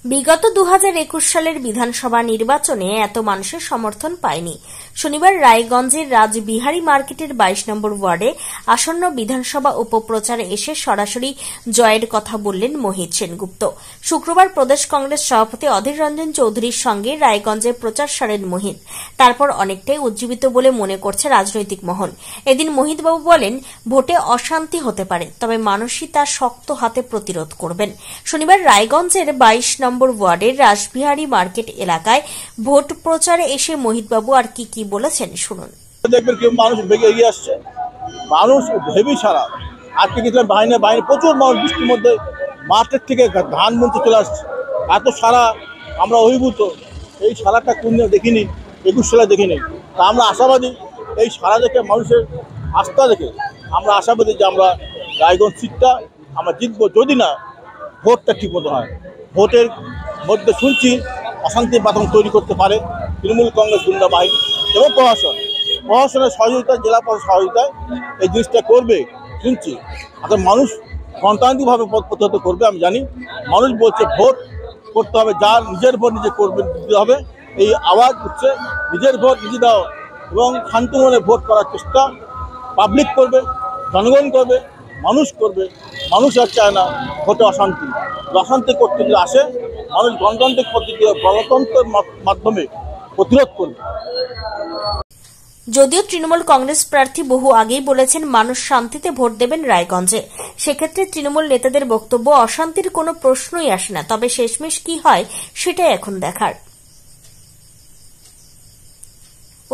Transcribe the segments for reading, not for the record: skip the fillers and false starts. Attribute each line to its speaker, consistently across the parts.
Speaker 1: বিগত 2021 সালের বিধানসভা নির্বাচনে এত মানুষের সমর্থন পায়নি। শনিবার রায়গঞ্জের রাজবিহারী মার্কেটের 22 নম্বর ওয়ার্ডে আসন্ন বিধানসভা উপপ্রচারে এসে সরাসরি জয়ের কথা বললেন মোহিত সেনগুপ্ত। শুক্রবার প্রদেশ কংগ্রেস সভাপতি অধীর রঞ্জন চৌধুরীর সঙ্গে রায়গঞ্জে প্রচার সারেন মোহিত। তারপর অনেকটাই উজ্জীবিত বলে মনে করছে রাজনৈতিক মহল। এদিন মোহিতবাবু বলেন, ভোটে অশান্তি হতে পারে, তবে মানুষই তা শক্ত হাতে প্রতিরোধ করবেন। শনিবার রায়গঞ্জের 22 নম্বর ওয়ার্ডের রাজবিহারী মার্কেট এলাকায় ভোট প্রচারে এসে মোহিতবাবু আর কি বলেছেন শুনুন।
Speaker 2: দেখবেন কেউ মানুষ বেগে এগিয়ে আসছে, মানুষ হেভি সারা। আজকে গেছিলাম বাইরে প্রচুর মানুষ বৃষ্টির মধ্যে মার্কেট থেকে ধান বুনতে চলে আসছে। এত সারা আমরা অভিভূত, এই সারাটা কোনদিন দেখিনি, 21 সালে দেখিনি। তা আমরা আশাবাদী, এই সারা দেখে মানুষের আস্থা দেখে আমরা আশাবাদী যে আমরা রায়গঞ্জ সিটটা আমরা জিতবো, যদি না ভোটটা ঠিক মতো হয়। ভোটের মধ্যে শুনছি অশান্তি বাতাবরণ তৈরি করতে পারে তৃণমূল কংগ্রেস গুন্ডা বাহিনী এবং প্রশাসনের সহযোগিতায়, জেলা প্রশাসনের সহযোগিতায় এই জিনিসটা করবে শুনছি। এখন মানুষ গণতান্ত্রিকভাবে পথ প্রতিহত করবে। আমি জানি মানুষ বলছে ভোট করতে হবে, যার নিজের ভোট নিজে করবে, দিতে হবে। এই আওয়াজ উঠছে নিজের ভোট নিজে দাও এবং শান্তিমনে ভোট করার চেষ্টা পাবলিক করবে, জনগণ করবে, মানুষ করবে। মানুষ আর চায় না ভোটে অশান্তি। অশান্তি করতে যদি আসে, মানুষ গণতান্ত্রিক পদ্ধতি, গণতন্ত্রের মাধ্যমে প্রতিরোধ করবে।
Speaker 1: যদিও তৃণমূল কংগ্রেস প্রার্থী বহু আগেই বলেছেন মানুষ শান্তিতে ভোট দেবেন রায়গঞ্জে, সেক্ষেত্রে তৃণমূল নেতাদের বক্তব্য অশান্তির কোনো প্রশ্নই আসে না। তবে শেষমেশ কি হয় সেটাই এখন দেখার।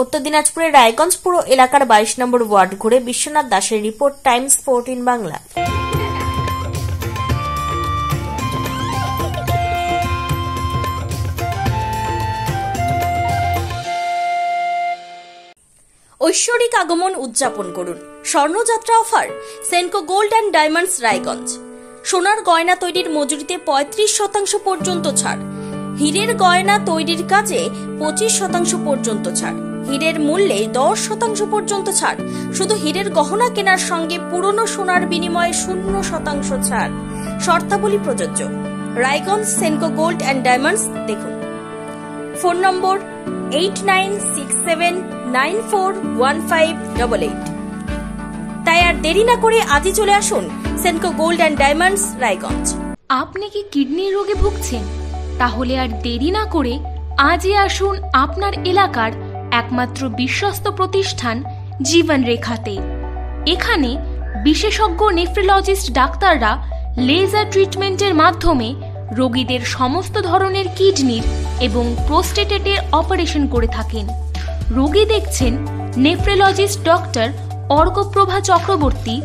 Speaker 1: উত্তর দিনাজপুরের রায়গঞ্জ পুর এলাকার 22 নম্বর ওয়ার্ড ঘুরে বিশ্বনাথ দাসের রিপোর্ট, টাইমস 14 বাংলা। ঐশ্বরিক আগমন উদযাপন করুন। স্বর্ণযাত্রা offer Senco gold and diamonds Raiganj. সোনার গয়না তৈরির মজুরিতে 35% পর্যন্ত ছাড়। হীরের গয়না তৈরির কাজে 25% পর্যন্ত ছাড়। হীরের মূল্যে 10% পর্যন্ত ছাড়। শুধু হীরের গহনা কেনার সঙ্গে পুরনো সোনার বিনিময়ে 0% ছাড়। শর্তাবলী প্রযোজ্য। Raiganj Senco gold and diamonds দেখুন। Phone number 8967941588। তাই আর দেরি না করে আজই চলে আসুন Senco gold and diamonds Raiganj.
Speaker 3: আপনি কি কিডনির রোগে ভুগছেন? তাহলে আর দেরি না করে আজই আসুন আপনার এলাকার একমাত্র বিশ্বস্ত প্রতিষ্ঠান জীবন রেখাতে। এখানে বিশেষজ্ঞ নেফ্রোলজিস্ট ডাক্তাররা লেজার ট্রিটমেন্টের মাধ্যমে রোগীদের সমস্ত ধরনের কিডনির এবং প্রোস্টেটের অপারেশন করে থাকেন। রোগী দেখছেন nephrologist doctor Arkaprabha Chakraborty,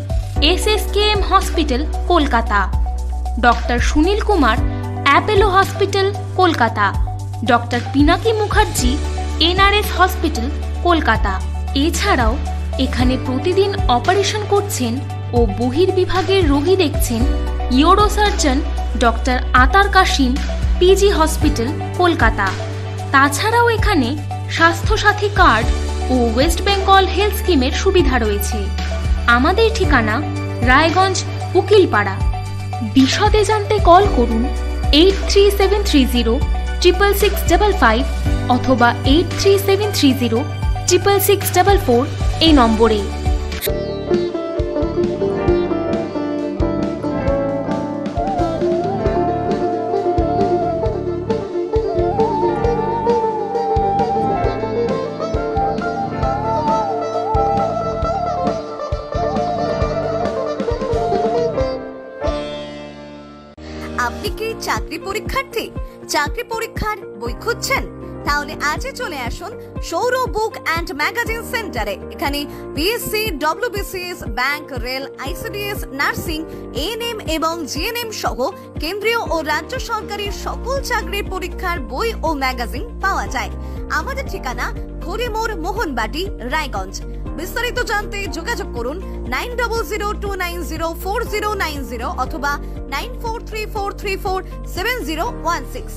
Speaker 3: SSKM hospital Kolkata. Doctor Sunil Kumar, Apollo hospital Kolkata. Doctor Pinaki Mukherjee, NRS hospital Kolkata. এছাড়াও এখানে প্রতিদিন অপারেশন করছেন ও বহির্বিভাগের রোগী দেখছেন ইউরোসার্জন ডক্টর আতার কাশিম, PG হসপিটাল কলকাতা। তাছাড়াও এখানে স্বাস্থ্যসাথী কার্ড ও ওয়েস্ট বেঙ্গল হেলথ স্কিমের সুবিধা রয়েছে। আমাদের ঠিকানা রায়গঞ্জ উকিলপাড়া। বিশদে জানতে কল করুন 8373066655 অথবা 8373066644 এই নম্বরে।
Speaker 4: আপনি কি চাকরি পরীক্ষার্থী? চাকরি পরীক্ষার বই খুঁজছেন? তাহলে আজই চলে আসুন সৌর বুক অ্যান্ড ম্যাগাজিন সেন্টারে। এখানে BSc, WBCS, bank, rail, ICDS, nursing, ANM এবং GNM সহ কেন্দ্রীয় ও রাজ্য সরকারের সকল চাকরির পরীক্ষার বই ও ম্যাগাজিন পাওয়া যায়। আমাদের ঠিকানা হরিমোড়, মোহনবাটি, রায়গঞ্জ। বিস্তারিত জানতে যোগাযোগ করুন 9002904090 অথবা 9434347016।